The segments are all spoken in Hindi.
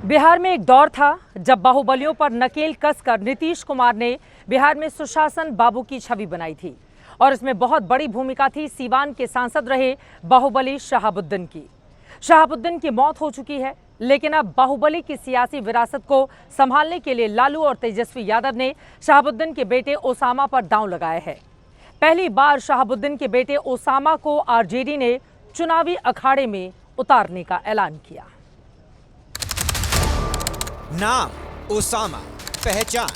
बिहार में एक दौर था जब बाहुबलियों पर नकेल कसकर नीतीश कुमार ने बिहार में सुशासन बाबू की छवि बनाई थी और इसमें बहुत बड़ी भूमिका थी सीवान के सांसद रहे बाहुबली शहाबुद्दीन की। शहाबुद्दीन की मौत हो चुकी है, लेकिन अब बाहुबली की सियासी विरासत को संभालने के लिए लालू और तेजस्वी यादव ने शहाबुद्दीन के बेटे ओसामा पर दांव लगाया है। पहली बार शहाबुद्दीन के बेटे ओसामा को आरजेडी ने चुनावी अखाड़े में उतारने का ऐलान किया। नाम ओसामा, पहचान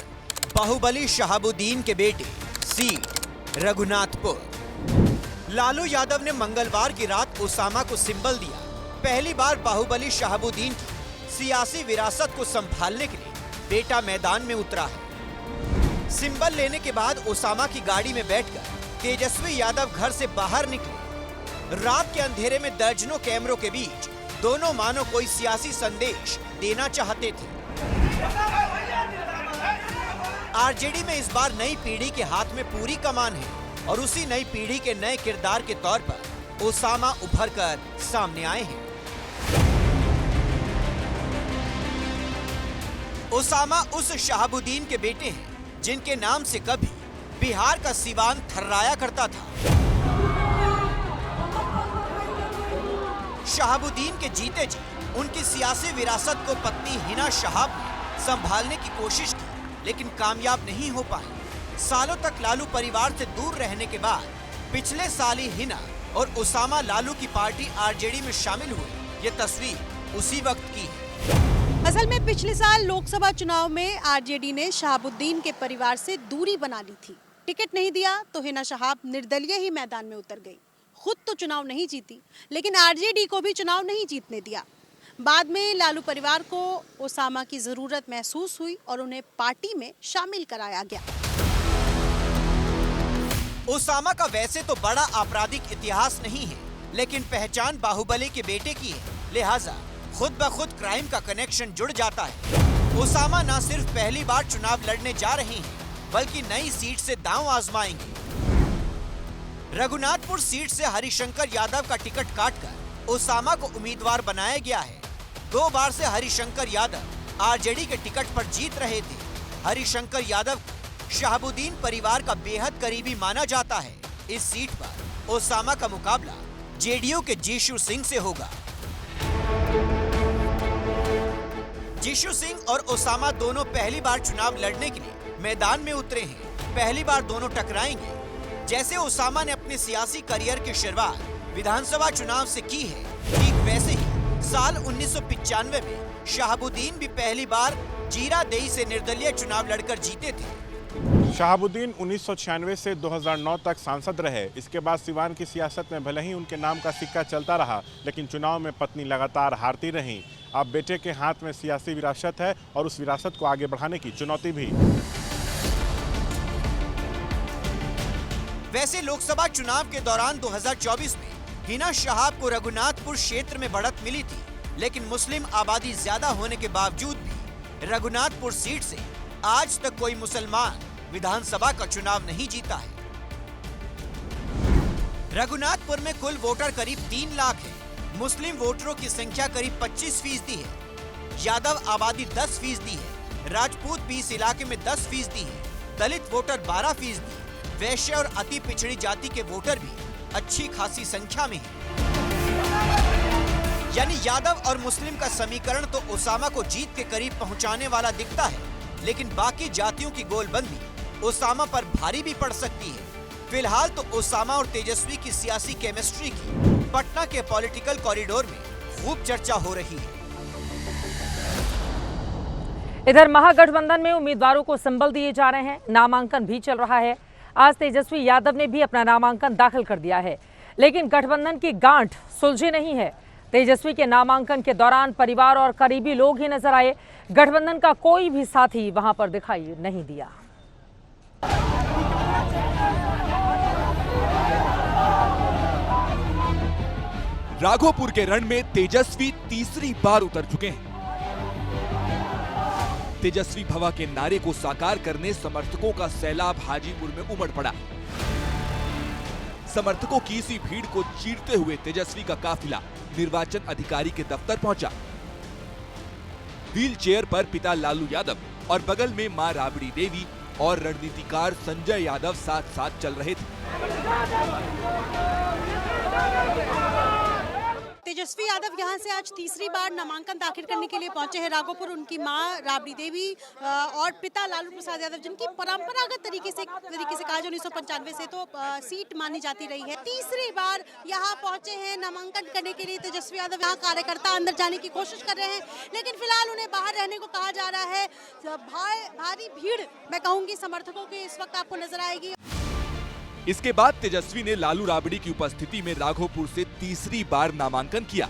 बाहुबली शहाबुद्दीन के बेटे, सीट रघुनाथपुर। लालू यादव ने मंगलवार की रात ओसामा को सिंबल दिया। पहली बार बाहुबली शहाबुद्दीन की सियासी विरासत को संभालने के लिए बेटा मैदान में उतरा है। सिंबल लेने के बाद ओसामा की गाड़ी में बैठकर तेजस्वी यादव घर से बाहर निकले। रात के अंधेरे में दर्जनों कैमरों के बीच दोनों मानो कोई सियासी संदेश देना चाहते थे। आरजेडी में इस बार नई पीढ़ी के हाथ में पूरी कमान है और उसी नई पीढ़ी के नए किरदार के तौर पर ओसामा उभर कर सामने आए हैं। ओसामा उस शहाबुद्दीन के बेटे हैं जिनके नाम से कभी बिहार का सीवान थर्राया करता था। शहाबुद्दीन के जीते जी उनकी सियासी विरासत को पत्नी हिना शहाब ने संभालने की कोशिश की, लेकिन कामयाब नहीं हो पाई। सालों तक लालू परिवार से दूर रहने के बाद पिछले साल ही हिना और ओसामा लालू की पार्टी आरजेडी में शामिल हुए। ये तस्वीर उसी वक्त की है। असल में पिछले साल लोकसभा चुनाव में आरजेडी ने शहाबुद्दीन के परिवार से दूरी बना ली थी। टिकट नहीं दिया तो हिना शहाब निर्दलीय ही मैदान में उतर गई। खुद तो चुनाव नहीं जीती, लेकिन आरजेडी को भी चुनाव नहीं जीतने दिया। बाद में लालू परिवार को ओसामा की जरूरत महसूस हुई और उन्हें पार्टी में शामिल कराया गया। ओसामा का वैसे तो बड़ा आपराधिक इतिहास नहीं है, लेकिन पहचान बाहुबली के बेटे की है, लिहाजा खुद ब खुद क्राइम का कनेक्शन जुड़ जाता है। ओसामा न सिर्फ पहली बार चुनाव लड़ने जा रहे हैं, बल्कि नई सीट से दांव आजमाएंगे। रघुनाथपुर सीट से हरिशंकर यादव का टिकट काटकर ओसामा को उम्मीदवार बनाया गया है। 2 बार से हरिशंकर यादव आरजेडी के टिकट पर जीत रहे थे। हरिशंकर यादव शहाबुद्दीन परिवार का बेहद करीबी माना जाता है। इस सीट पर ओसामा का मुकाबला जेडीयू के जीशु सिंह से होगा। जीशु सिंह और ओसामा दोनों पहली बार चुनाव लड़ने के लिए मैदान में उतरे हैं। पहली बार दोनों टकराएंगे। जैसे ओसामा ने अपने सियासी करियर की शुरुआत विधानसभा चुनाव से की है, ठीक वैसे ही साल 1995 में शहाबुद्दीन भी पहली बार जीरादेई से निर्दलीय चुनाव लड़कर जीते थे। शहाबुद्दीन 1996 से 2009 तक सांसद रहे। इसके बाद सिवान की सियासत में भले ही उनके नाम का सिक्का चलता रहा, लेकिन चुनाव में पत्नी लगातार हारती रहीं। अब बेटे के हाथ में सियासी विरासत है और उस विरासत को आगे बढ़ाने की चुनौती भी। वैसे लोकसभा चुनाव के दौरान 2024 में हिना शहाब को रघुनाथपुर क्षेत्र में बढ़त मिली थी, लेकिन मुस्लिम आबादी ज्यादा होने के बावजूद भी रघुनाथपुर सीट से आज तक कोई मुसलमान विधानसभा का चुनाव नहीं जीता है। रघुनाथपुर में कुल वोटर करीब 3 लाख है। मुस्लिम वोटरों की संख्या करीब 25% है। यादव आबादी 10% है। राजपूत भी इस इलाके में 10% है। दलित वोटर 12%, वैश्य और अति पिछड़ी जाति के वोटर भी अच्छी खासी संख्या में है। यानी यादव और मुस्लिम का समीकरण तो ओसामा को जीत के करीब पहुंचाने वाला दिखता है, लेकिन बाकी जातियों की गोलबंदी ओसामा पर भारी भी पड़ सकती है। फिलहाल तो ओसामा और तेजस्वी की सियासी केमिस्ट्री की पटना के पॉलिटिकल कॉरिडोर में खूब चर्चा हो रही है। इधर महागठबंधन में उम्मीदवारों को संबल दिए जा रहे हैं। नामांकन भी चल रहा है। आज तेजस्वी यादव ने भी अपना नामांकन दाखिल कर दिया है, लेकिन गठबंधन की गांठ सुलझी नहीं है। तेजस्वी के नामांकन के दौरान परिवार और करीबी लोग ही नजर आए। गठबंधन का कोई भी साथी वहां पर दिखाई नहीं दिया। राघोपुर के रण में तेजस्वी तीसरी बार उतर चुके हैं। तेजस्वी भवा के नारे को साकार करने समर्थकों का सैलाब हाजीपुर में उमड़ पड़ा। समर्थकों की इसी भीड़ को चीरते हुए तेजस्वी का काफिला निर्वाचन अधिकारी के दफ्तर पहुंचा। व्हील चेयर पर पिता लालू यादव और बगल में मां राबड़ी देवी और रणनीतिकार संजय यादव साथ साथ चल रहे थे। तेजस्वी यादव यहाँ से आज तीसरी बार नामांकन दाखिल करने के लिए पहुंचे हैं राघोपुर। उनकी मां राबड़ी देवी और पिता लालू प्रसाद यादव, जिनकी परंपरागत तरीके से कहा जाए 1995 से तो सीट मानी जाती रही है, तीसरी बार यहाँ पहुंचे हैं नामांकन करने के लिए। तेजस्वी यादव यहाँ कार्यकर्ता अंदर जाने की कोशिश कर रहे हैं, लेकिन फिलहाल उन्हें बाहर रहने को कहा जा रहा है। भारी भीड़ मैं कहूँगी समर्थकों की इस वक्त आपको नजर आएगी। इसके बाद तेजस्वी ने लालू राबड़ी की उपस्थिति में राघोपुर से तीसरी बार नामांकन किया।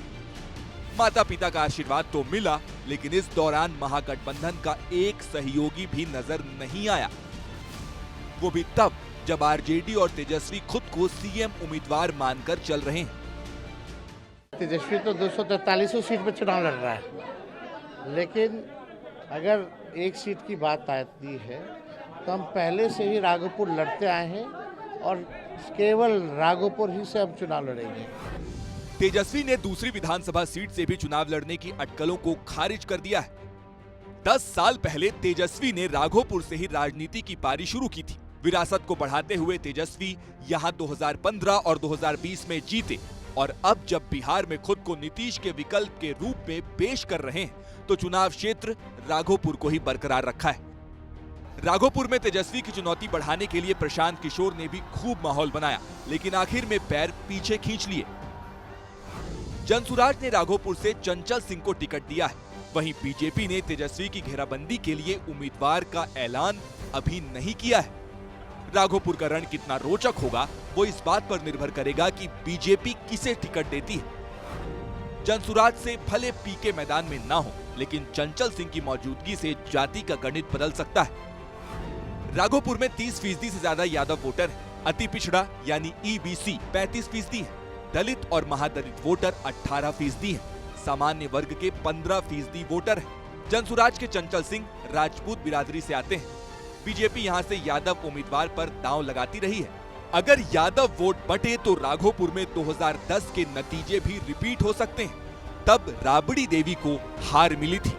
माता पिता का आशीर्वाद तो मिला, लेकिन इस दौरान महागठबंधन का एक सहयोगी भी नजर नहीं आया, वो भी तब जब आरजेडी और तेजस्वी खुद को सीएम उम्मीदवार मानकर चल रहे हैं। तेजस्वी तो 243 सीट पर चुनाव लड़ रहा है, लेकिन अगर एक सीट की बात आती है तो हम पहले से ही राघोपुर लड़ते आए हैं और केवल राघोपुर ही से हम चुनाव लड़ेंगे। तेजस्वी ने दूसरी विधानसभा सीट से भी चुनाव लड़ने की अटकलों को खारिज कर दिया है। 10 साल पहले तेजस्वी ने राघोपुर से ही राजनीति की पारी शुरू की थी। विरासत को बढ़ाते हुए तेजस्वी यहां 2015 और 2020 में जीते, और अब जब बिहार में खुद को नीतीश के विकल्प के रूप में पेश कर रहे हैं तो चुनाव क्षेत्र राघोपुर को ही बरकरार रखा है। राघोपुर में तेजस्वी की चुनौती बढ़ाने के लिए प्रशांत किशोर ने भी खूब माहौल बनाया, लेकिन आखिर में पैर पीछे खींच लिए। जनसुराज ने राघोपुर से चंचल सिंह को टिकट दिया है। वहीं बीजेपी ने तेजस्वी की घेराबंदी के लिए उम्मीदवार का ऐलान अभी नहीं किया है। राघोपुर का रण कितना रोचक होगा वो इस बात पर निर्भर करेगा कि बीजेपी किसे टिकट देती है। जनसुराज से भले पीके मैदान में ना हो, लेकिन चंचल सिंह की मौजूदगी से जाति का गणित बदल सकता है। राघोपुर में 30% से ज्यादा यादव वोटर हैं। अति पिछड़ा यानी ईबीसी 35% है। दलित और महादलित वोटर 18% हैं। सामान्य वर्ग के 15% वोटर हैं। जनसुराज के चंचल सिंह राजपूत बिरादरी से आते हैं। बीजेपी यहां से यादव उम्मीदवार पर दांव लगाती रही है। अगर यादव वोट बटे तो राघोपुर में 2010 के नतीजे भी रिपीट हो सकते हैं। तब राबड़ी देवी को हार मिली थी।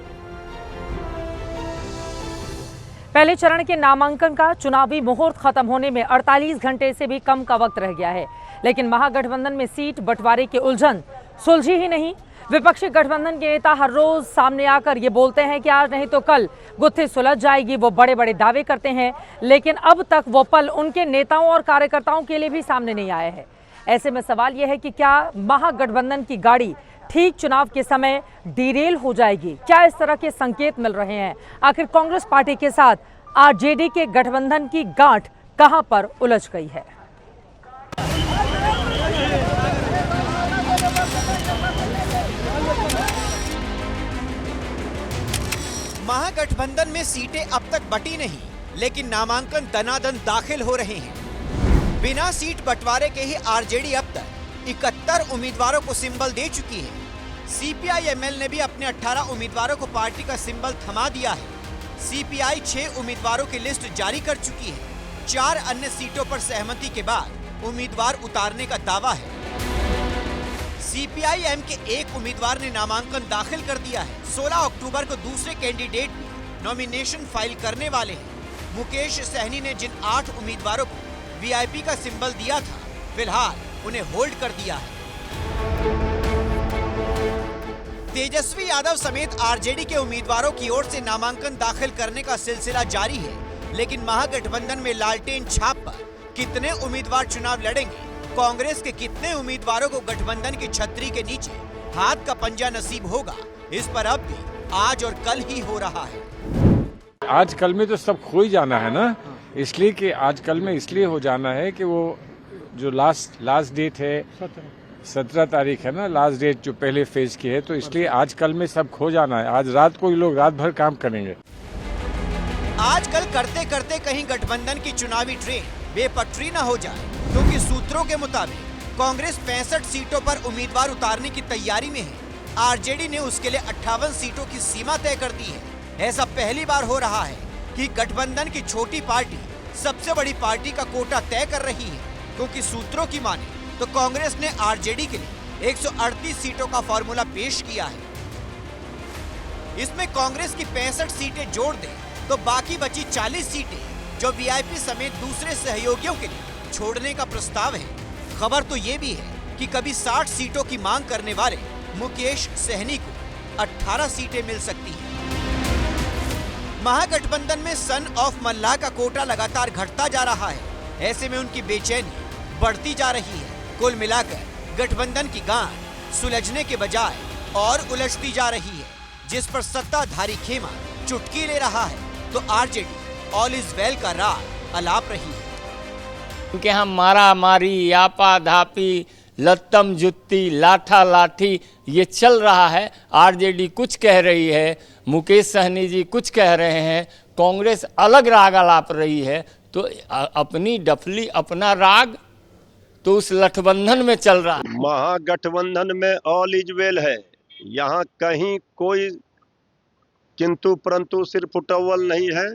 पहले चरण के नामांकन का चुनावी मुहूर्त खत्म होने में 48 घंटे से भी कम का वक्त रह गया है, लेकिन महागठबंधन में सीट बंटवारे की उलझन सुलझी ही नहीं। विपक्षी गठबंधन के नेता हर रोज सामने आकर ये बोलते हैं कि आज नहीं तो कल गुत्थी सुलझ जाएगी। वो बड़े बड़े दावे करते हैं, लेकिन अब तक वो पल उनके नेताओं और कार्यकर्ताओं के लिए भी सामने नहीं आया है। ऐसे में सवाल यह है कि क्या महागठबंधन की गाड़ी ठीक चुनाव के समय डीरेल हो जाएगी? क्या इस तरह के संकेत मिल रहे हैं? आखिर कांग्रेस पार्टी के साथ आरजेडी के गठबंधन की गांठ कहां पर उलझ गई है? महागठबंधन में सीटें अब तक बटी नहीं, लेकिन नामांकन दनादन दाखिल हो रहे हैं। बिना सीट बंटवारे के ही आरजेडी अब तक 71 उम्मीदवारों को सिंबल दे चुकी है। सीपीआई-एमएल ने भी अपने 18 उम्मीदवारों को पार्टी का सिंबल थमा दिया है। सीपीआई 6 उम्मीदवारों की लिस्ट जारी कर चुकी है। 4 अन्य सीटों पर सहमति के बाद उम्मीदवार उतारने का दावा है। सीपीआई-एम के एक उम्मीदवार ने नामांकन दाखिल कर दिया है। 16 अक्टूबर को दूसरे कैंडिडेट भी नॉमिनेशन फाइल करने वाले हैं। मुकेश सहनी ने जिन 8 उम्मीदवारों को वीआईपी का सिंबल दिया था, फिलहाल उन्हें होल्ड कर दिया है। तेजस्वी यादव समेत आरजेडी के उम्मीदवारों की ओर से नामांकन दाखिल करने का सिलसिला जारी है, लेकिन महागठबंधन में लालटेन छाप पर कितने उम्मीदवार चुनाव लड़ेंगे, कांग्रेस के कितने उम्मीदवारों को गठबंधन की छतरी के नीचे हाथ का पंजा नसीब होगा, इस पर अब भी आज और कल ही हो रहा है। आज कल में तो सब खो ही जाना है ना, इसलिए कि आज कल में इसलिए हो जाना है कि वो जो लास्ट डेट है 17 तारीख है ना, लास्ट डेट जो पहले फेज की है, तो इसलिए आज कल में सब खो जाना है। आज रात को ये लोग रात भर काम करेंगे। आजकल करते करते कहीं गठबंधन की चुनावी ट्रेन बेपटरी न हो जाए, क्योंकि सूत्रों के मुताबिक कांग्रेस 65 सीटों पर उम्मीदवार उतारने की तैयारी में है। आरजेडी ने उसके लिए 58 सीटों की सीमा तय कर दी है। ऐसा पहली बार हो रहा है कि गठबंधन की छोटी पार्टी सबसे बड़ी पार्टी का कोटा तय कर रही है, क्योंकि सूत्रों की माने तो कांग्रेस ने आरजेडी के लिए 138 सीटों का फॉर्मूला पेश किया है। इसमें कांग्रेस की 65 सीटें जोड़ दें तो बाकी बची 40 सीटें जो वीआईपी समेत दूसरे सहयोगियों के लिए छोड़ने का प्रस्ताव है। खबर तो ये भी है कि कभी 60 सीटों की मांग करने वाले मुकेश सहनी को 18 सीटें मिल सकती हैं। महागठबंधन में सन ऑफ मल्लाह का कोटा लगातार घटता जा रहा है। ऐसे में उनकी बेचैनी बढ़ती जा रही है। कुल मिलाकर गठबंधन की गांठ सुलझने के बजाय और उलझती जा रही है, जिस पर सत्ताधारी खेमा चुटकी ले रहा है तो आरजेडी ऑल इज वेल का राग अलाप रही है। उनके यहाँ मारा मारी, आपा धापी, लत्तम जुत्ती, लाठा लाठी ये चल रहा है। आरजेडी कुछ कह रही है, मुकेश सहनी जी कुछ कह रहे हैं, कांग्रेस अलग राग अलाप रही है। तो अपनी डफली अपना राग तो उस गठबंधन में चल रहा है। महागठबंधन में ऑल इज वेल है, यहाँ कहीं कोई किंतु परंतु सिर्फ उटव्वल नहीं है।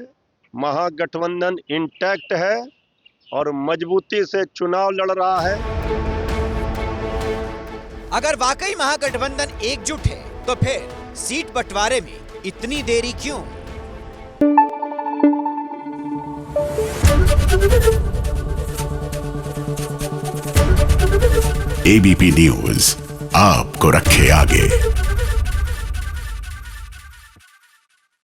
महागठबंधन इंटैक्ट है और मजबूती से चुनाव लड़ रहा है। अगर वाकई महागठबंधन एकजुट है तो फिर सीट बंटवारे में इतनी देरी क्यों? एबीपी न्यूज आपको रखे आगे।